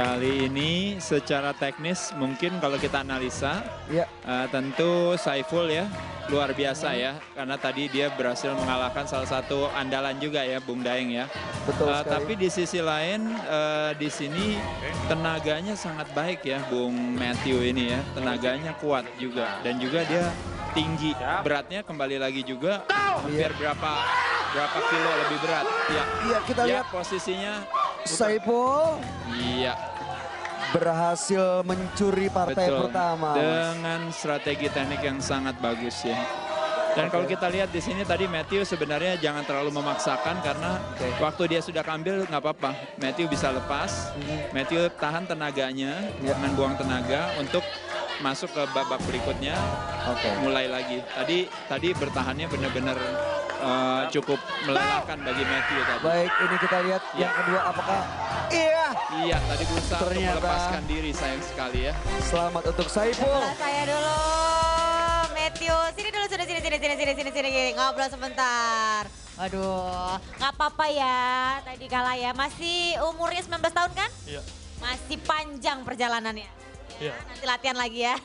Kali ini secara teknis mungkin kalau kita analisa, Iya. tentu Saiful ya luar biasa ya. Karena tadi dia berhasil mengalahkan salah satu andalan juga ya, Bung Daeng ya. Betul sekali. Tapi di sisi lain di sini tenaganya sangat baik ya Bung Matthew ini ya. Tenaganya kuat juga dan juga dia tinggi. Beratnya kembali lagi juga hampir berapa kilo lebih berat. Ya. Iya, kita lihat posisinya. Saiful Iya. berhasil mencuri partai Betul. pertama. Dengan strategi teknik yang sangat bagus ya. Dan kalau kita lihat di sini tadi Matthew sebenarnya jangan terlalu memaksakan karena waktu dia sudah ambil nggak apa-apa. Matthew bisa lepas, Matthew tahan tenaganya, jangan buang tenaga untuk masuk ke babak berikutnya. Mulai lagi. Tadi bertahannya benar-benar cukup melelahkan bagi Matthew tadi. Baik, ini kita lihat yang kedua apakah Iya, tadi berusaha untuk Ternyata melepaskan diri, sayang sekali ya. selamat untuk Saiful. Saya dulu, Matthew. Sini dulu, sini. Ngobrol sebentar. Waduh, nggak apa-apa ya tadi kalah ya. Masih umurnya 19 tahun kan? Iya. Masih panjang perjalanannya. Iya. Nanti latihan lagi ya.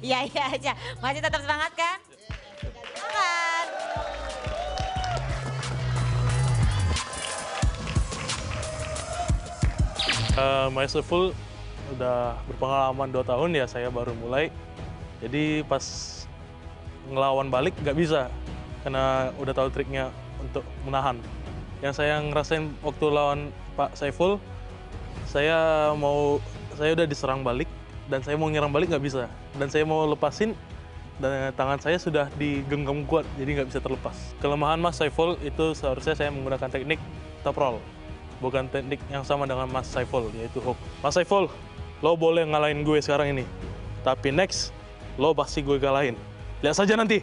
Iya aja. Masih tetap semangat kan? Semangat. Saiful udah berpengalaman 2 tahun ya, saya baru mulai. Jadi pas ngelawan balik nggak bisa, karena udah tahu triknya untuk menahan. Yang saya ngerasain waktu lawan Pak Saiful, saya udah diserang balik, dan saya mau nyerang balik nggak bisa. Dan saya mau lepasin, dan tangan saya sudah digenggam kuat, jadi nggak bisa terlepas. Kelemahan Mas Saiful itu seharusnya saya menggunakan teknik top roll. Bukan teknik yang sama dengan Mas Saiful, yaitu hook. Mas Saiful, lo boleh ngalahin gue sekarang ini. Tapi next, lo pasti gue kalahin. Lihat saja nanti.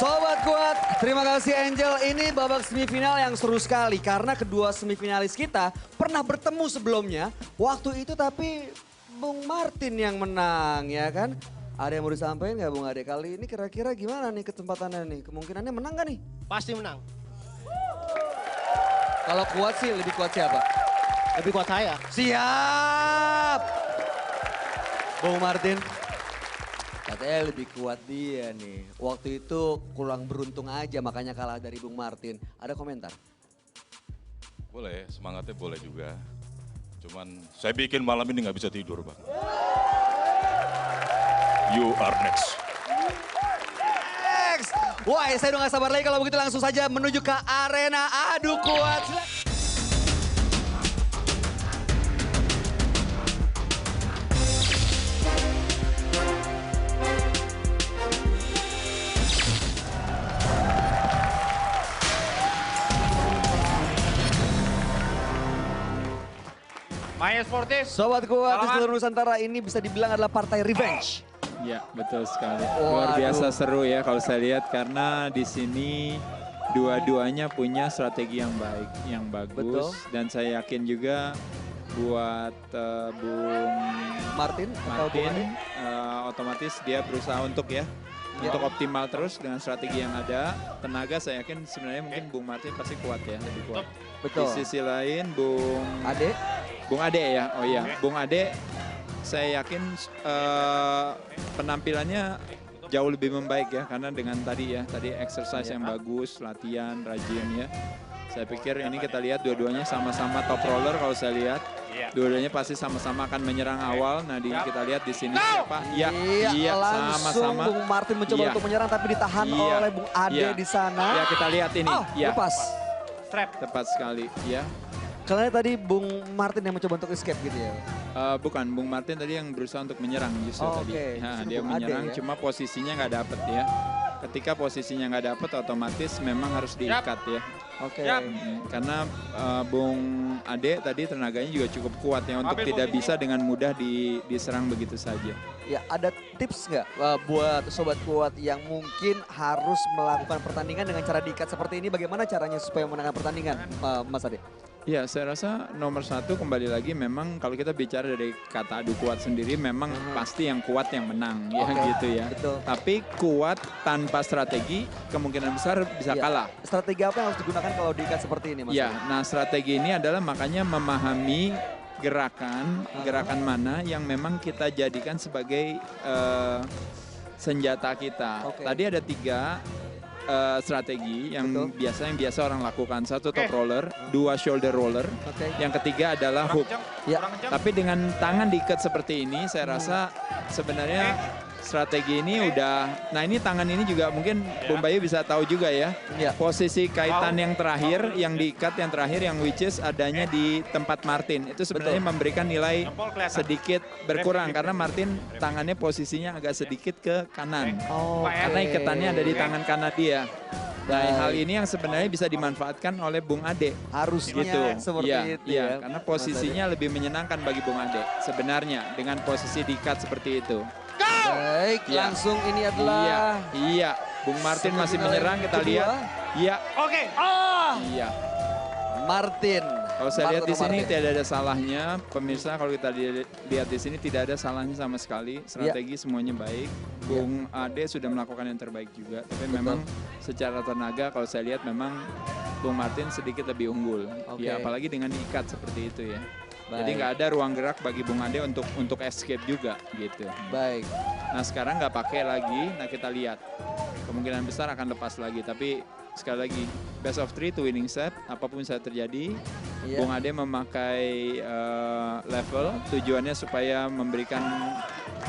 Sobat Kuat, terima kasih Angel. Ini babak semifinal yang seru sekali karena kedua semifinalis kita pernah bertemu sebelumnya. Waktu itu tapi Bung Martin yang menang ya kan. Ada yang mau disampaikan nggak Bung Ade? Kali ini kira-kira gimana nih kesempatannya nih? Kemungkinannya menang gak nih? Pasti menang. Kalau kuat sih lebih kuat siapa? Lebih kuat saya. Siap! Bung Martin. Katanya lebih kuat dia nih. Waktu itu kurang beruntung aja makanya kalah dari Bung Martin. Ada komentar? Boleh, semangatnya boleh juga. Cuman saya bikin malam ini nggak bisa tidur, Bang. You are next. Next! Wah, saya udah gak sabar lagi kalau begitu langsung saja menuju ke arena adu kuat. Main sportif. Sobat Kuat di seluruh Nusantara ini bisa dibilang adalah partai revenge. Ya, betul sekali. Luar biasa seru ya kalau saya lihat karena di sini dua-duanya punya strategi yang baik, yang bagus. Dan saya yakin juga buat Bung Martin otomatis dia berusaha untuk untuk optimal terus dengan strategi yang ada. Tenaga saya yakin sebenarnya mungkin Bung Martin pasti kuat ya, lebih kuat. Betul. Di sisi lain Bung Ade ya, oh iya, Bung Ade saya yakin penampilannya jauh lebih membaik ya karena dengan tadi exercise yang bagus, latihan, rajin ya. Saya pikir ini kita lihat dua-duanya sama-sama top roller kalau saya lihat. Dua-duanya pasti sama-sama akan menyerang awal. Nah, kita lihat di sini siapa? Iya, langsung sama-sama. Bung Martin mencoba untuk menyerang tapi ditahan oleh Bung Ade di sana. Ya, kita lihat ini. Lepas. Tepat sekali, ya. Kalian tadi Bung Martin yang mencoba untuk escape gitu ya? Bukan, Bung Martin tadi yang berusaha untuk menyerang justru tadi. Nah, dia Bung menyerang, Ade, ya? cuma posisinya nggak dapet ya. Ketika posisinya nggak dapet, otomatis memang harus diikat ya. Karena Bung Ade tadi tenaganya juga cukup kuat ya untuk tidak bisa dengan mudah diserang begitu saja. Ya, ada tips nggak buat Sobat Kuat yang mungkin harus melakukan pertandingan dengan cara diikat seperti ini? Bagaimana caranya supaya memenangkan pertandingan, Mas Ade? Ya, saya rasa nomor satu kembali lagi memang kalau kita bicara dari kata adu kuat sendiri memang pasti yang kuat yang menang ya gitu ya. Betul. Tapi kuat tanpa strategi kemungkinan besar bisa Ya. kalah. Strategi apa yang harus digunakan kalau diikat seperti ini, Mas Ya, Ade? nah strategi ini adalah makanya memahami gerakan mana yang memang kita jadikan sebagai senjata kita. Oke. Tadi ada 3 strategi yang Betul. biasa orang lakukan. 1 top roller, 2 shoulder roller, Oke. yang ketiga adalah hook. Ya. Tapi dengan tangan diikat seperti ini, saya rasa sebenarnya strategi ini udah, nah ini tangan ini juga mungkin Bung Bayu bisa tahu juga ya. Ya. Posisi kaitan yang terakhir, yang diikat yang terakhir, yang which is adanya di tempat Martin. Itu sebenarnya memberikan nilai sedikit berkurang karena Martin tangannya posisinya agak sedikit ke kanan. Karena ikatannya ada di tangan kanan dia. Nah, hal ini yang sebenarnya bisa dimanfaatkan oleh Bung Ade. Harusnya Gitu. seperti Iya, itu iya, ya. karena Mas posisinya lebih menyenangkan bagi Bung Ade sebenarnya dengan posisi diikat seperti itu. Ade. Baik, Iya. langsung ini adalah Iya. Bung Martin masih semifinal menyerang, yang kita kedua. lihat. Iya. Oke. Iya. Martin. Kalau saya lihat di Martin. sini tidak ada salahnya, pemirsa kalau kita lihat di sini tidak ada salahnya sama sekali. Strategi semuanya baik. Bung Ade sudah melakukan yang terbaik juga, tapi memang secara tenaga kalau saya lihat memang Bung Martin sedikit lebih unggul. Oke. Ya apalagi dengan diikat seperti itu ya. Jadi Baik. nggak ada ruang gerak bagi Bung Ade untuk escape juga gitu. Baik. Nah sekarang nggak pakai lagi, nah kita lihat kemungkinan besar akan lepas lagi. Tapi sekali lagi best of 3 to winning set, apapun bisa terjadi. Iya. Bung Ade memakai level, tujuannya supaya memberikan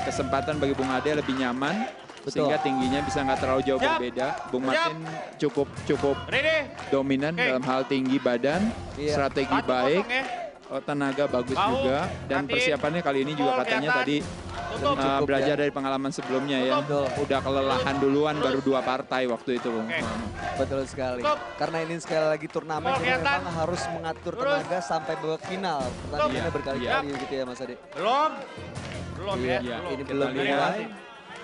kesempatan bagi Bung Ade lebih nyaman. Betul. Sehingga tingginya bisa nggak terlalu jauh berbeda. Bung Martin cukup Ready? dominan Oke. dalam hal tinggi badan, Iya. strategi Batu baik. kosong ya. Tenaga bagus Bahu, juga dan katiin, persiapannya kali ini juga pukul ke katanya atas, tadi tutup. Cukup belajar ya. dari pengalaman sebelumnya ya. Betul. Udah kelelahan duluan baru 2 partai waktu itu. Oke. Betul sekali. Tutup. Karena ini sekali lagi turnamen, Pukul jadi kelihatan. memang harus mengatur Terus. tenaga sampai babak final. Pertandingannya Iya. berkali-kali gitu ya Mas Ade. Belum. Belum Iya, ya. Ya, ini kita belum lihat dimulai.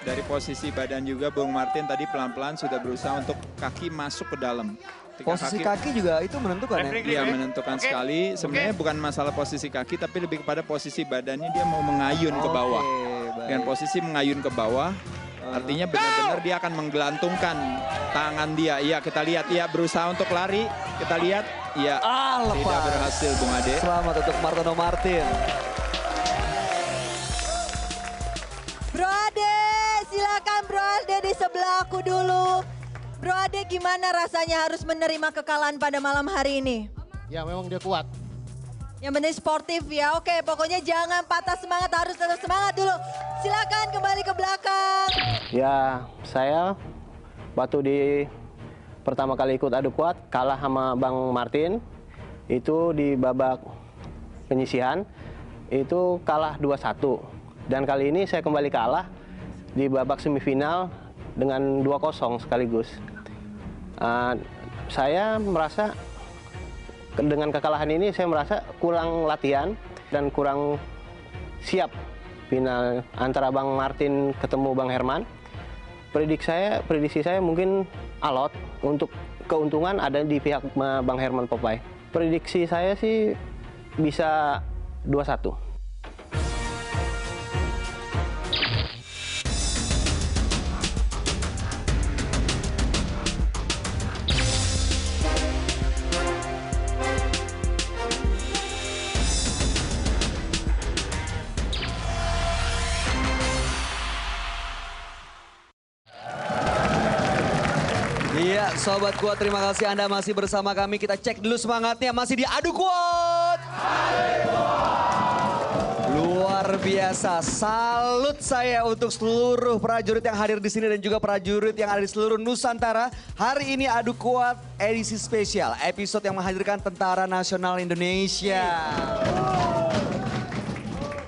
dari posisi badan juga Bung Martin tadi pelan-pelan sudah berusaha untuk kaki masuk ke dalam. Ketika Posisi kaki juga itu menentukan ya. Referee. Iya menentukan Oke. sekali. Sebenarnya bukan masalah posisi kaki tapi lebih kepada posisi badannya dia mau mengayun ke bawah. Oke, Dengan baik. posisi mengayun ke bawah artinya benar-benar dia akan menggelantungkan tangan dia. Iya kita lihat, iya berusaha untuk lari. Kita lihat, iya lepas. tidak berhasil Bung Ade. Selamat untuk Martono Martin. Bro Ade, silakan Bro Ade di sebelah aku dulu. Bro Ade gimana rasanya harus menerima kekalahan pada malam hari ini? Ya memang dia kuat. Yang penting sportif ya, oke pokoknya jangan patah semangat, harus tetap semangat dulu. Silakan kembali ke belakang. Ya saya waktu di pertama kali ikut adu kuat kalah sama Bang Martin. Itu di babak penyisihan, itu kalah 2-1. Dan kali ini saya kembali kalah di babak semifinal dengan 2-0 sekaligus. Saya merasa dengan kekalahan ini saya merasa kurang latihan dan kurang siap final antara Bang Martin ketemu Bang Herman. Prediksi saya mungkin alot, untuk keuntungan ada di pihak Bang Herman Popeye. Prediksi saya sih bisa 2-1. Iya, Sobat Kuat, terima kasih Anda masih bersama kami. Kita cek dulu semangatnya, masih di Adu Kuat. Luar biasa, salut saya untuk seluruh prajurit yang hadir di sini dan juga prajurit yang ada di seluruh Nusantara. Hari ini Adu Kuat edisi spesial, episode yang menghadirkan Tentara Nasional Indonesia.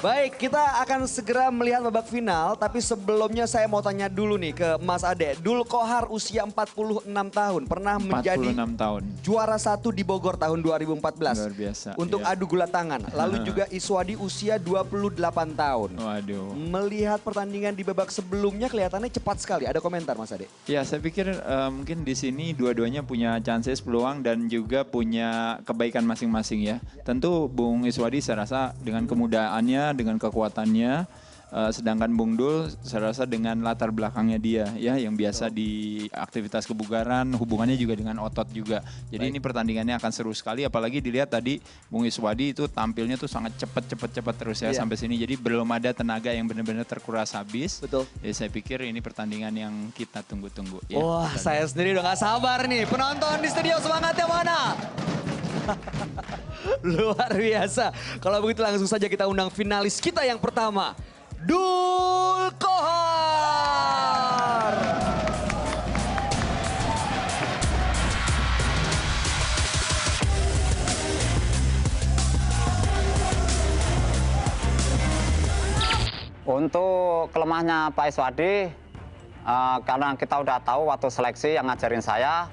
Baik, kita akan segera melihat babak final. Tapi sebelumnya saya mau tanya dulu nih ke Mas Ade. Dul Kohar usia 46 tahun. Pernah menjadi 46 tahun. juara 1 di Bogor tahun 2014. Luar biasa. Untuk iya. adu gula tangan. Lalu juga Iswadi usia 28 tahun. Waduh. Melihat pertandingan di babak sebelumnya kelihatannya cepat sekali. Ada komentar Mas Ade? Ya, saya pikir mungkin di sini dua-duanya punya chances, peluang dan juga punya kebaikan masing-masing ya. Tentu Bung Iswadi saya rasa dengan kemudaannya, dengan kekuatannya, sedangkan Bung Dul saya rasa dengan latar belakangnya dia ya yang biasa di aktivitas kebugaran, hubungannya juga dengan otot juga. Jadi ini pertandingannya akan seru sekali, apalagi dilihat tadi Bung Iswadi itu tampilnya tuh sangat cepat terus ya sampai sini. Jadi belum ada tenaga yang benar-benar terkuras habis. Betul. Jadi saya pikir ini pertandingan yang kita tunggu-tunggu. Ya, Wah, saya sendiri udah gak sabar nih. Penonton di studio semangatnya mana? Luar biasa. Kalau begitu langsung saja kita undang finalis kita yang pertama. Dul Kohar. Untuk kelemahannya Pak Iswadi, karena kita udah tahu waktu seleksi yang ngajarin saya,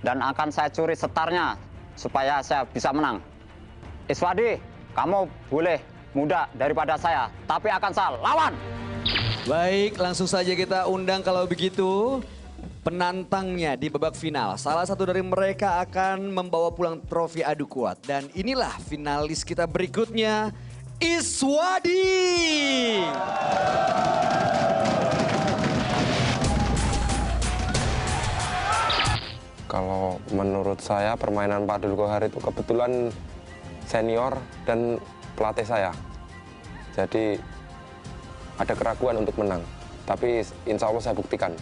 dan akan saya curi setarnya supaya saya bisa menang. Iswadi, kamu boleh muda daripada saya, tapi akan saya lawan. Baik, langsung saja kita undang kalau begitu penantangnya di babak final. Salah satu dari mereka akan membawa pulang trofi adu kuat. Dan inilah finalis kita berikutnya, Iswadi. Kalau menurut saya permainan Pak Dul Kohar itu kebetulan senior dan pelatih saya. Jadi ada keraguan untuk menang. Tapi insya Allah saya buktikan.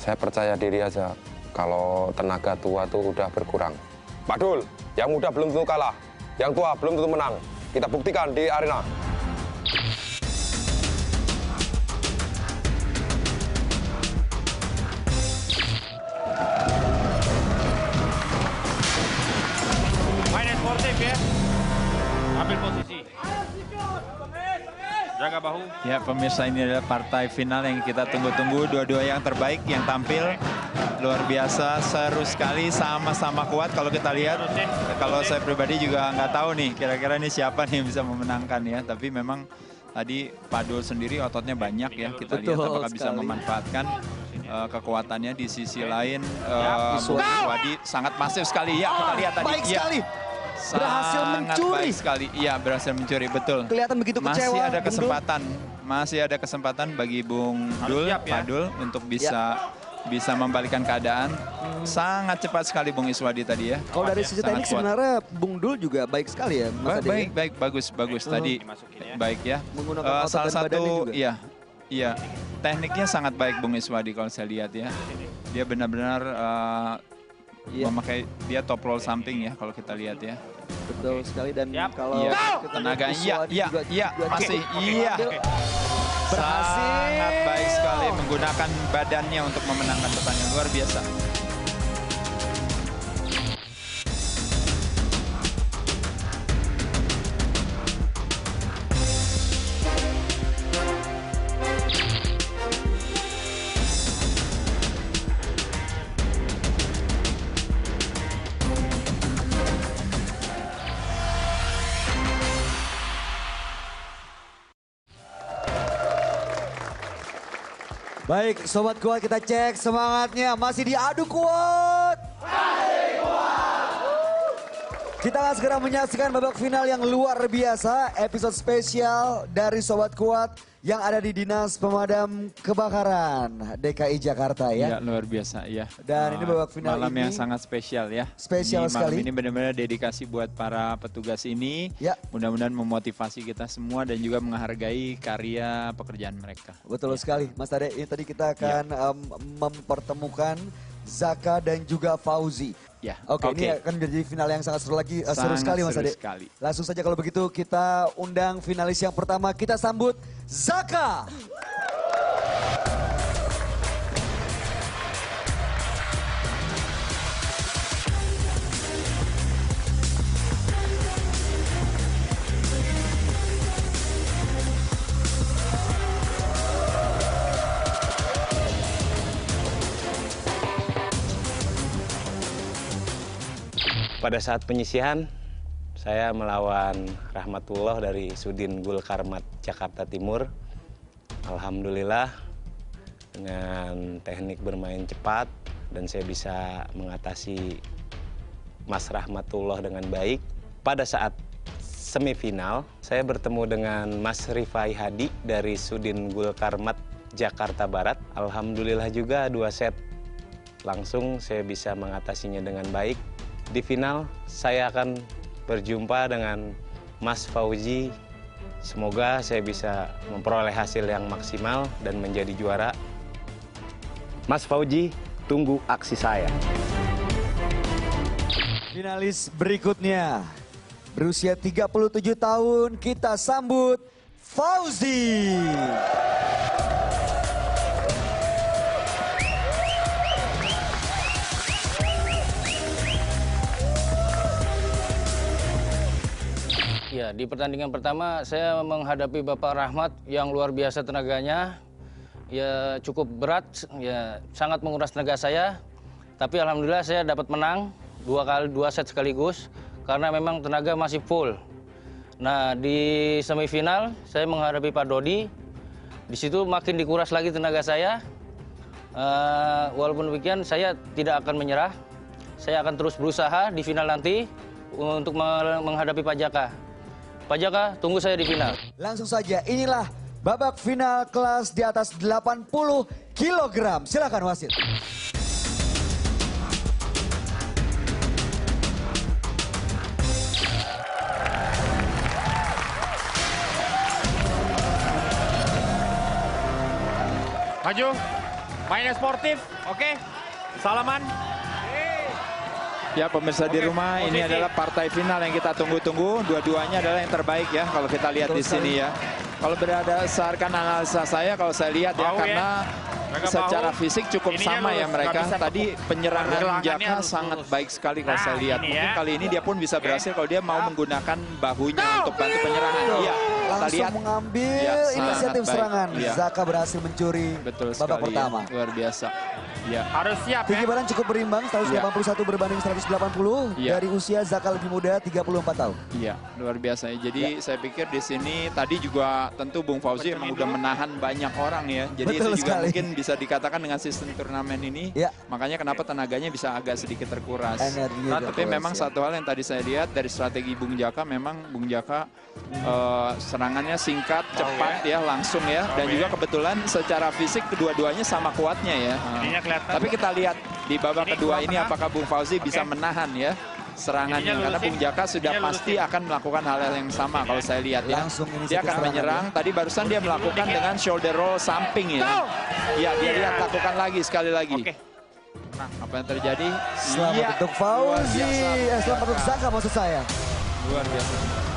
Saya percaya diri aja kalau tenaga tua tuh udah berkurang. Pak Dul, yang muda belum tentu kalah. Yang tua belum tentu menang. Kita buktikan di arena. Ya, ambil posisi, jaga bahu. Ya pemirsa, ini adalah partai final yang kita tunggu-tunggu. Dua-dua yang terbaik yang tampil luar biasa, seru sekali, sama-sama kuat. Kalau kita lihat, kalau saya pribadi juga nggak tahu nih kira-kira ini siapa nih yang bisa memenangkan ya. Tapi memang tadi Pak Dul sendiri ototnya banyak ya. Kita lihat apakah bisa memanfaatkan kekuatannya. Di sisi lain Bung Iswadi sangat masif sekali ya. Kita lihat tadi. Baik ya. sekali. Berhasil mencuri. Baik sekali. Iya, berhasil mencuri, betul. Kelihatan begitu kecewa. Masih ada kesempatan. Masih ada kesempatan bagi Bung Dul, Pak Dul untuk bisa membalikan keadaan. Sangat cepat sekali Bung Iswadi tadi ya. Kalau dari sisi teknik sebenarnya Bung Dul juga baik sekali ya, Mas Ade. Baik, bagus tadi. Baik ya. Menggunakan otot salah dan badannya satu, juga. iya. Tekniknya sangat baik Bung Iswadi kalau saya lihat ya. Dia benar-benar memakai, dia top roll samping ya kalau kita lihat ya. Betul sekali, dan kalau tenaga masih berhasil. Sangat baik sekali menggunakan badannya untuk memenangkan pertandingan, luar biasa. Baik, Sobat Kuat, kita cek semangatnya. Masih diadu kuat. Kita akan segera menyaksikan babak final yang luar biasa. Episode spesial dari Sobat Kuat yang ada di Dinas Pemadam Kebakaran DKI Jakarta ya. Iya, luar biasa ya. Dan ini babak final malam ini yang sangat spesial ya. Spesial sekali. Malam ini benar-benar dedikasi buat para petugas ini. Ya. Mudah-mudahan memotivasi kita semua dan juga menghargai karya pekerjaan mereka. Betul sekali, Mas Ade. Ini tadi kita akan mempertemukan Zaka dan juga Fauzi. Ya. Oke, ini akan menjadi final yang sangat seru lagi, seru sekali Mas Ade. Sekali. Langsung saja kalau begitu kita undang finalis yang pertama, kita sambut Zaka. pada saat penyisihan, saya melawan Rahmatullah dari Sudin Gul Karmat Jakarta Timur. Alhamdulillah dengan teknik bermain cepat dan saya bisa mengatasi Mas Rahmatullah dengan baik. Pada saat semifinal, saya bertemu dengan Mas Rifai Hadi dari Sudin Gul Karmat Jakarta Barat. Alhamdulillah juga 2 set langsung saya bisa mengatasinya dengan baik. Di final saya akan berjumpa dengan Mas Fauzi. Semoga saya bisa memperoleh hasil yang maksimal dan menjadi juara. Mas Fauzi, tunggu aksi saya. Finalis berikutnya, berusia 37 tahun, kita sambut Fauzi. Ya, di pertandingan pertama saya menghadapi Bapak Rahmat yang luar biasa tenaganya. Ya cukup berat, ya sangat menguras tenaga saya. Tapi alhamdulillah saya dapat menang 2 set sekaligus karena memang tenaga masih full. Nah, di semifinal saya menghadapi Pak Dodi. Di situ makin dikuras lagi tenaga saya. Walaupun demikian saya tidak akan menyerah. Saya akan terus berusaha di final nanti untuk menghadapi Pak Jaka. Pak Jaka, tunggu saya di final. Langsung saja, inilah babak final kelas di atas 80 kg. Silakan wasit. Maju, mainnya sportif, oke? Salaman. Ya pemirsa di rumah, ini adalah partai final yang kita tunggu-tunggu. Dua-duanya adalah yang terbaik ya kalau kita lihat di sini ya. Kalau berdasarkan analisa saya, kalau saya lihat ya, karena secara fisik cukup sama ya mereka. Tadi penyerangan Jaka sangat baik sekali kalau saya lihat. Mungkin kali ini dia pun bisa berhasil kalau dia mau menggunakan bahunya untuk bantu penyerangan. Iya, kita lihat. Mengambil ya, inisiatif serangan. Ya. Zaka berhasil mencuri babak pertama. Ya. Luar biasa. Ya. Harus siap Tinggi badan cukup berimbang, 181 berbanding 180. Ya. Dari usia Zaka lebih muda, 34 tahun. Iya, luar biasa. Jadi saya pikir di sini tadi juga tentu Bung Fauzi emang udah menahan banyak orang ya. Jadi Betul itu juga sekali. mungkin bisa dikatakan dengan sistem turnamen ini. Ya. Makanya kenapa tenaganya bisa agak sedikit terkuras. Energi Nah, tapi terkuras, memang ya. satu hal yang tadi saya lihat dari strategi Bung Jaka, memang Bung Jaka serangannya singkat, cepat ya, langsung ya. Dan juga kebetulan secara fisik kedua-duanya sama kuatnya ya. Tapi kita lihat di babak kedua ini apakah Bung Fauzi bisa menahan ya serangannya, karena Bung Jaka sudah pasti akan melakukan hal yang sama kalau saya lihat ya. Dia akan menyerang, tadi barusan dia melakukan dengan shoulder roll samping ya. Ya, dia lihat lakukan lagi sekali lagi. Nah, apa yang terjadi? Selamat untuk Fauzi, selamat untuk Zaka maksud saya. Luar biasa.